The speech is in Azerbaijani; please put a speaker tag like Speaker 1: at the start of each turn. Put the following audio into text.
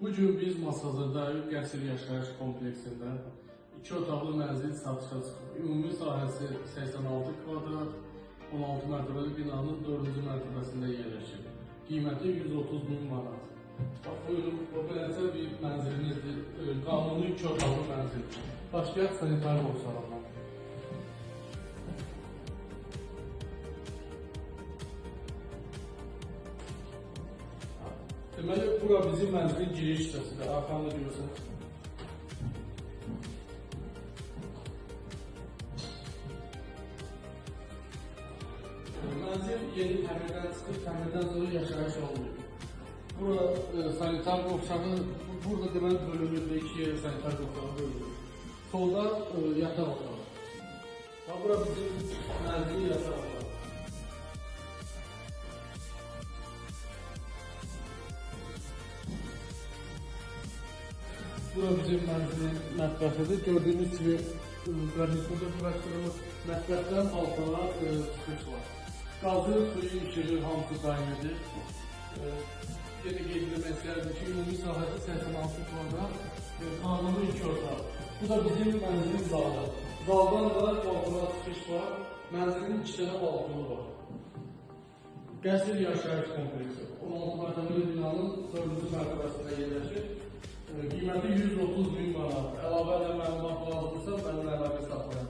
Speaker 1: Bugün biz Masazırda Qəsr Yaşayış kompleksində 2 otaqlı mənzil satışa çıxıb. Ümumi sahəsi 86 kvadrat, 16 mərtəbəli binanın 4-cü mərtəbəsində yerləşir. Qiyməti 130 min manat. Bax, buyurun, bu beləcə bir mənzilimizdir. Qanuni 2 otaqlı mənzil. Başlayaq sanitar borçlarından. Deməli, bura bizim mənzilin giriş hissəsidir. Arxamda görürsünüz. Mənzil yeni təmirdən çıxıb, təmirdən sonra yaşayış olmuyor. Bura sanitar boşağı, burada deməli bölünür, 2 yerə sanitar boşağı bölünür. Solda yataq otağı. Bura bizim mənzilin yataq otağı. Bura bizim mənzilin mətbəxidir. Gördüyünüz kimi qarnitürdə quraşdırılmış mətbəxdən altına çıxış var. Qazı, suyu, işığı hamısı daimidir. Yeni qeyd etmək istəyirəm ki, ümumi sahəsi 86 kvadrat, qanuni 2 otaq. Bu da bizim mənzilin zalı. Zaldan da balkona çıxış var. Mənzilin 2 dənə balkonu var. Qəsr Yaşayış kompleksi 16 mərtəbəli binanın 4-cü mərtəbəsində yerləşir. Qiyməti 130 min manat. Əlavə də məlumat lazımdırsa, mənimlə əlaqə saxlayın.